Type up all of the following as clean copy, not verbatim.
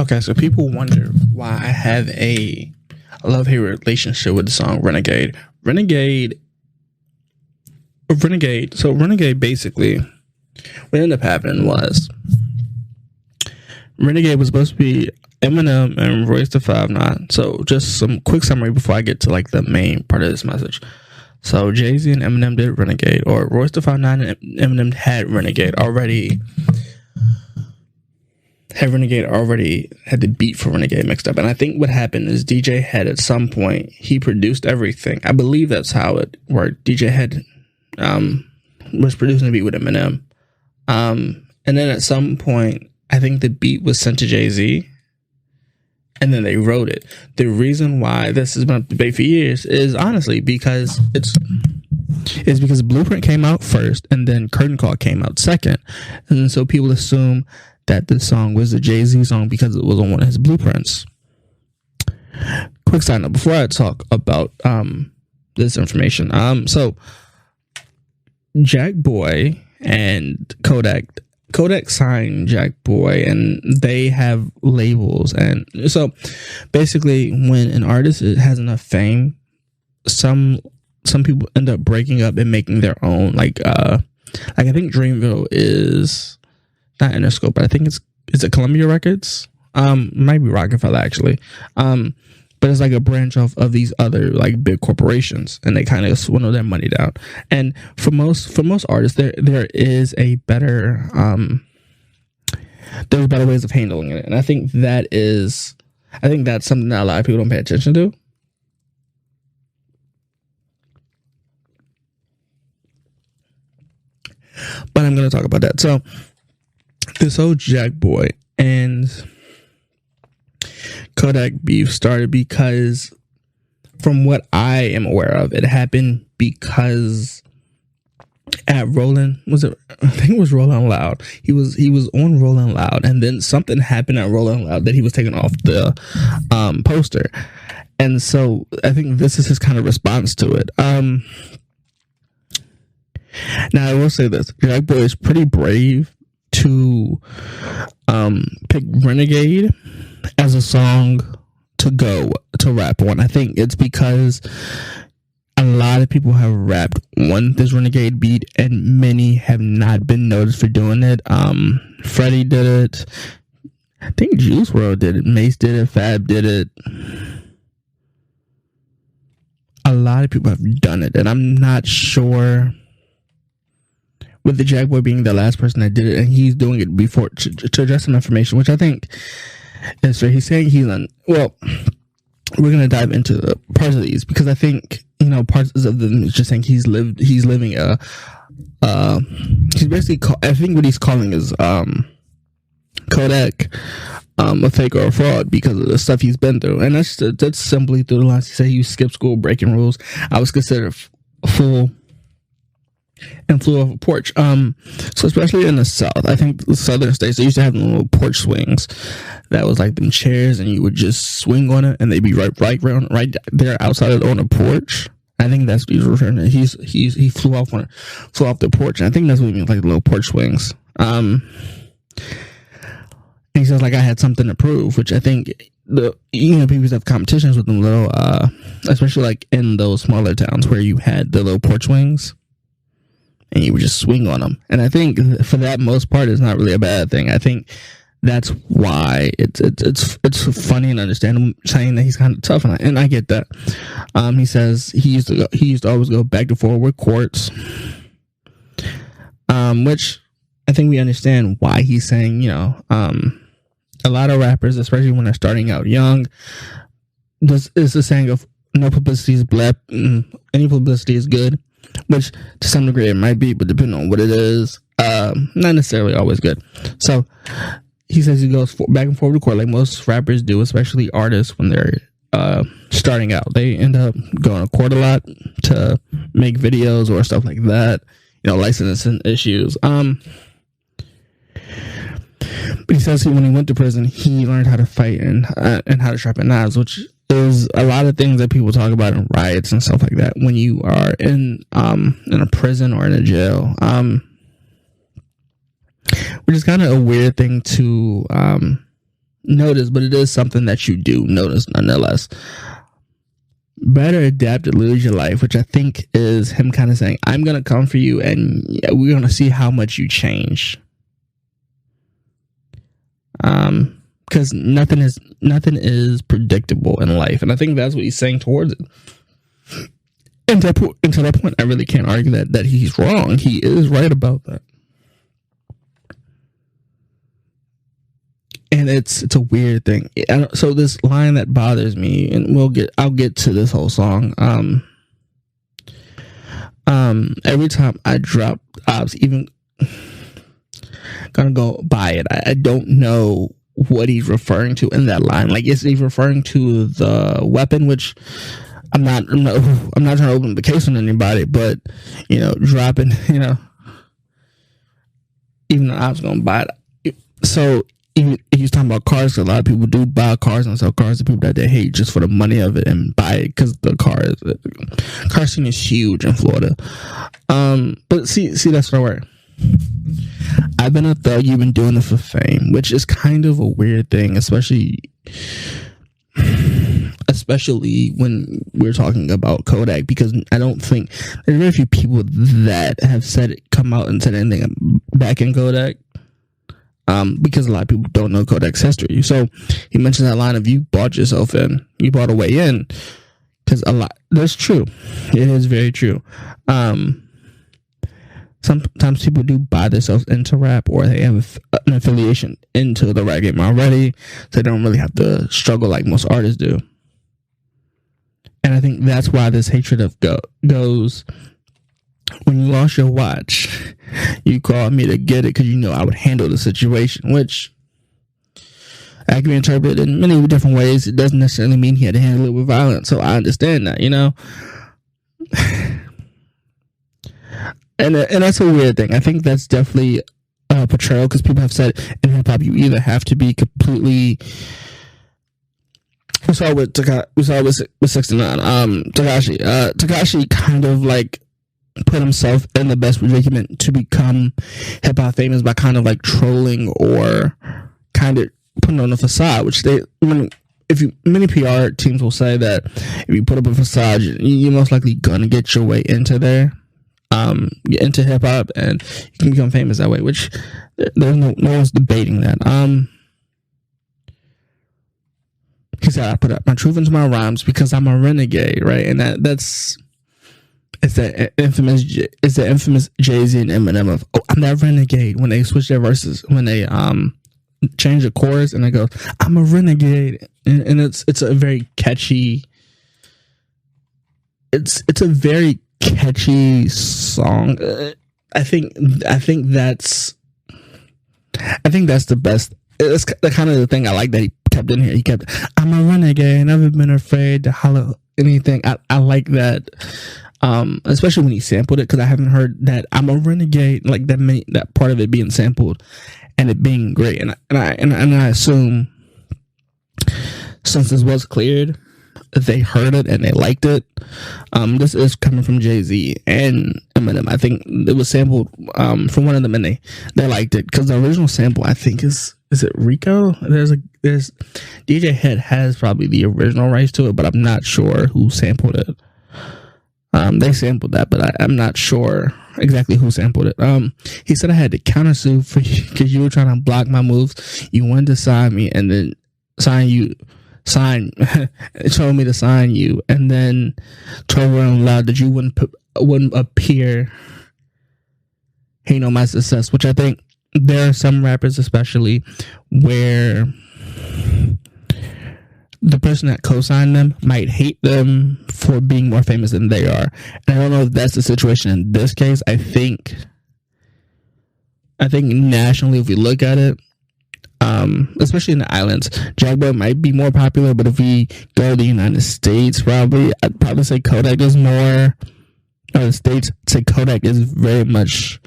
Okay, so people wonder why I have a love-hate relationship with the song Renegade. So Renegade basically, what ended up happening was Renegade was supposed to be Eminem and Royce da 5'9". So just some quick summary before I get to like the main part of this message. So Jay-Z and Eminem did Renegade, or Royce da 5'9" and Eminem had Renegade already. Already had the beat for Renegade mixed up. And I think what happened is DJ Head at some point, he produced everything. I believe that's how it worked. DJ Head was producing the beat with Eminem. And then at some point, I think the beat was sent to Jay-Z. And then they wrote it. The reason why this has been a debate for years is honestly because because Blueprint came out first and then Curtain Call came out second. And so people assume that this song was a Jay-Z song because it was on one of his blueprints. Quick side note before I talk about this information. So Jackboy and Kodak signed Jackboy, and they have labels. And so basically when an artist has enough fame, some people end up breaking up and making their own. Like I think Dreamville is not Interscope, but I think is it Columbia Records? Might be Rockefeller actually. But it's like a branch off of these other like big corporations, and they kind of swindle their money down. And for most artists, there is a better there's better ways of handling it, and I think that's something that a lot of people don't pay attention to. But I'm going to talk about that. So this whole Jackboy and Kodak beef started because, from what I am aware of, it happened because at Rolling, I think it was Rolling Loud. He was on Rolling Loud, and then something happened at Rolling Loud that he was taken off the poster, and so I think this is his kind of response to it. Now I will say this: Jackboy is pretty brave to pick Renegade as a song to go to rap on. I think it's because a lot of people have rapped on this Renegade beat, and many have not been noticed for doing it. Freddie did it. I think Juice WRLD did it. Mace did it. Fab did it. A lot of people have done it, and I'm not sure, with the Jackboy being the last person that did it, and he's doing it before to address some information, which I think is fair. He's saying well, we're going to dive into the parts of these, because I think, parts of them is just saying he's basically, I think what he's calling is Kodak a fake or a fraud because of the stuff he's been through. And that's simply through the lines. He said he skipped school, breaking rules. I was considered a fool and flew off a porch. So especially in the South, I think the southern states, they used to have little porch swings that was like them chairs, and you would just swing on it, and they'd be right there outside on the porch. I think that's what he's referring to. He flew off the porch, and I think that's what he means, like little porch swings. And he says like I had something to prove, which I think people have competitions with them little, especially like in those smaller towns where you had the little porch swings, and you would just swing on them. And I think for that most part, it's not really a bad thing. I think that's why it's funny and understandable saying that he's kind of tough, and I get that. He says he used to always go back and forth with courts, which I think we understand why he's saying, a lot of rappers, especially when they're starting out young, this is the saying of no publicity is bad, any publicity is good. Which to some degree it might be, but depending on what it is, not necessarily always good. So he says he goes back and forth to court like most rappers do, especially artists when they're starting out. They end up going to court a lot to make videos or stuff like that, licensing issues. But he says when he went to prison, he learned how to fight and how to sharpen knives, which is a lot of things that people talk about in riots and stuff like that. When you are in a prison or in a jail, which is kind of a weird thing to notice, but it is something that you do notice nonetheless. Better adapt or lose your life, which I think is him kind of saying, I'm going to come for you and we're going to see how much you change. Because nothing is predictable in life. And I think that's what he's saying towards it. And to that point, I really can't argue that he's wrong. He is right about that. And it's a weird thing. So this line that bothers me, and I'll get to this whole song. Every time I drop ops, even gonna go buy it, I don't know what he's referring to in that line. Like, is he referring to the weapon? Which I'm not trying to open the case on anybody, but dropping, even the ops gonna buy it. So if he's talking about cars, a lot of people do buy cars and sell cars to people that they hate just for the money of it and buy it because the car scene is huge in Florida. But see, that's what I worry. I've been a thug, you've been doing it for fame, which is kind of a weird thing, especially when we're talking about Kodak, because I don't think there's very few people that have come out and said anything back in Kodak. Because a lot of people don't know Kodak's history. So he mentioned that line of, you bought yourself in, you bought a way in, because that's true. It is very true. Sometimes people do buy themselves into rap, or they have an affiliation into the rap game already, so they don't really have to struggle like most artists do. And I think that's why this hatred of goes. When you lost your watch, you called me to get it because I would handle the situation, which I can be interpreted in many different ways. It doesn't necessarily mean he had to handle it with violence, so I understand that, and that's a weird thing. I think that's definitely a portrayal, because people have said in hip hop you either have to be completely. We saw with 69. Tekashi kind of like put himself in the best predicament to become hip hop famous by kind of like trolling or kind of putting on a facade, which many PR teams will say that if you put up a facade, you're most likely gonna get your way into there, into hip hop, and you can become famous that way. Which there's no one's debating that. He said, I put up my truth into my rhymes because I'm a renegade, right? And that's. It's the infamous Jay-Z and Eminem of, I'm that renegade, when they switch their verses, when they change the chorus and they go, I'm a renegade, and it's a very catchy. It's a very catchy song. I think that's the best. It's the kind of the thing I like that he kept in here. He kept, I'm a renegade, never been afraid to holler anything. I like that. Especially when he sampled it, because I haven't heard that I'm a renegade, like that part of it being sampled and it being great. And I assume, since this was cleared, they heard it and they liked it. This is coming from Jay-Z and Eminem. I think it was sampled from one of them, and they liked it, because the original sample, I think, is it Rico? There's DJ Head has probably the original rights to it, but I'm not sure who sampled it. They sampled that, but I'm not sure exactly who sampled it. He said I had to countersue for you because you were trying to block my moves. You wanted to sign me and then told me to sign you, and then told around loud that you wouldn't appear. My success, which I think there are some rappers, especially where the person that co-signed them might hate them for being more famous than they are. And I don't know if that's the situation in this case. I think nationally, if we look at it, especially in the islands, Jackboy might be more popular, but if we go to the United States, I'd probably say Kodak is more, or the States say Kodak is very much,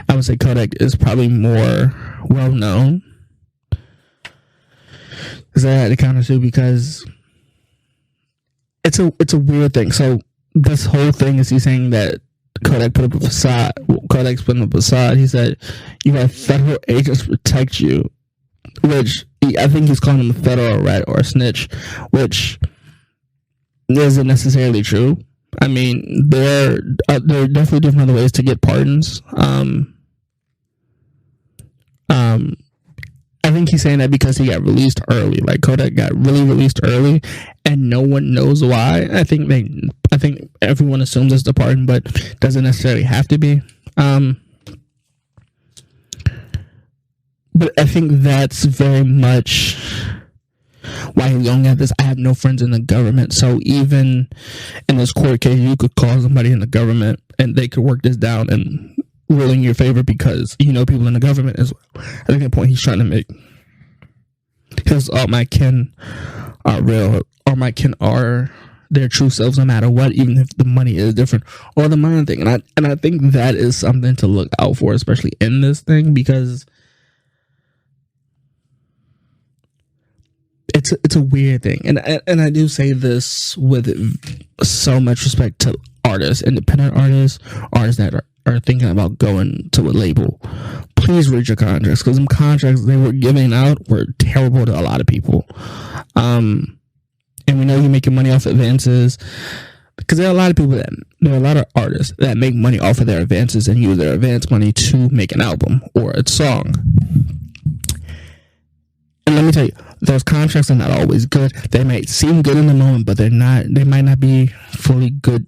I would say Kodak is probably more well known. Because I had to counter too, because it's a weird thing. So this whole thing is he's saying that Kodak put up a facade. Kodak's putting up a facade. He said, "You have federal agents protect you," which I think he's calling him a federal rat or a snitch, which isn't necessarily true. I mean, there are definitely different other ways to get pardons. I think he's saying that because he got released early. Like, Kodak got really released early, and no one knows why. I think everyone assumes it's the pardon, but doesn't necessarily have to be. But I think that's very much why he's going at this. I have no friends in the government, so even in this court case, you could call somebody in the government, and they could work this down and rule in your favor because you know people in the government as well. I think the point he's trying to make is all my kin are real. All my kin are their true selves no matter what, even if the money is different or the money thing. And I think that is something to look out for, especially in this thing, because it's a weird thing. And I do say this with so much respect to artists, independent artists that are thinking about going to a label. Please read your contracts, because them contracts they were giving out were terrible to a lot of people. And we know you're making money off advances, because there are a lot of artists that make money off of their advances and use their advance money to make an album or a song. And let me tell you, those contracts are not always good. They might seem good in the moment, but they're not. They might not be fully good.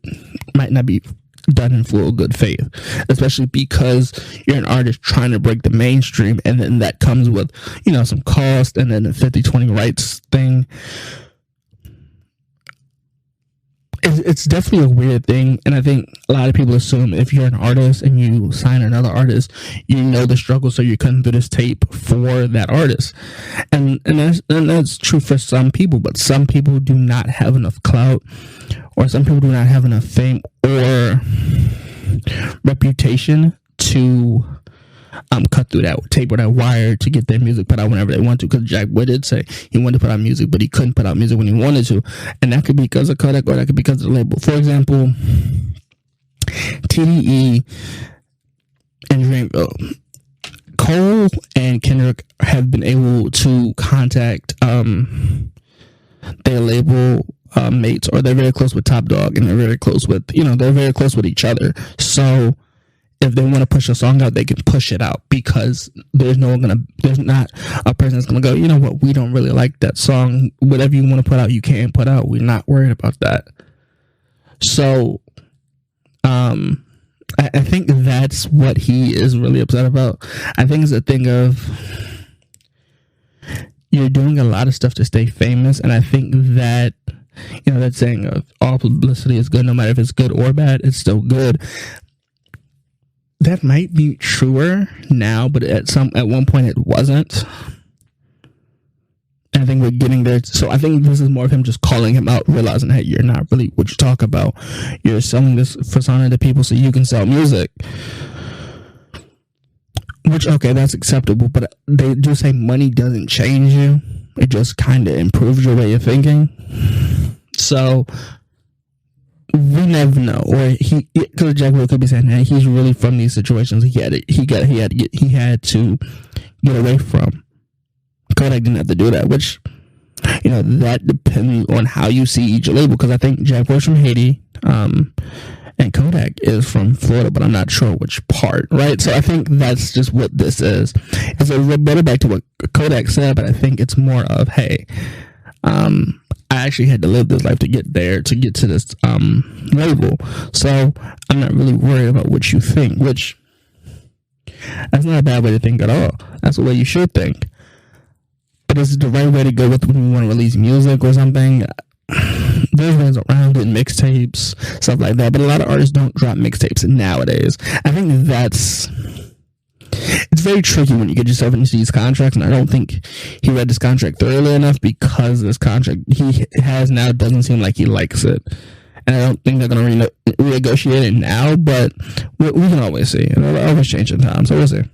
Might not be done in full good faith, especially because you're an artist trying to break the mainstream, and then that comes with, you know, some cost, and then the 50-20 rights thing. It's definitely a weird thing, and I think a lot of people assume if you're an artist and you sign another artist, you know the struggle, so you're cutting through this tape for that artist, and that's true for some people, but some people do not have enough clout, or some people do not have enough fame or reputation to cut through that tape or that wire to get their music put out whenever they want to. Because Jackboy did say he wanted to put out music, but he couldn't put out music when he wanted to, and that could be because of Kodak, or that could be because of the label. For example, TDE and Dreamville, Cole and Kendrick have been able to contact their label mates, or they're very close with Top Dog, and they're very close with each other. So if they want to push a song out, they can push it out, because there's not a person that's gonna go, you know what, we don't really like that song. Whatever you want to put out, you can put out. We're not worried about that. So, I think that's what he is really upset about. I think it's a thing of you're doing a lot of stuff to stay famous, and I think that, you know, that saying of all publicity is good, no matter if it's good or bad, it's still good. That might be truer now, but at one point it wasn't. And I think we're getting there. So I think this is more of him just calling him out, realizing, hey, you're not really what you talk about. You're selling this persona to people so you can sell music. Which, okay, that's acceptable, but they do say money doesn't change you. It just kind of improves your way of thinking. So we never know, or because Jackboy could be saying, hey, he's really from these situations he had to get away from. Kodak didn't have to do that, which, you know, that depends on how you see each label, because I think Jackboy's from Haiti, and Kodak is from Florida, but I'm not sure which part, right? So I think that's just what this is. It's a rebuttal back to what Kodak said, but I think it's more of, hey, I actually had to live this life to get there, to get to this label. So I'm not really worried about what you think, which that's not a bad way to think at all. That's the way you should think. But is it the right way to go with when you want to release music or something? There's ways around it, mixtapes, stuff like that. But a lot of artists don't drop mixtapes nowadays. I think it's very tricky when you get yourself into these contracts, and I don't think he read this contract thoroughly enough, because this contract he has now doesn't seem like he likes it, and I don't think they're going to renegotiate it now, but we can always see. It'll always change in time, so we'll see.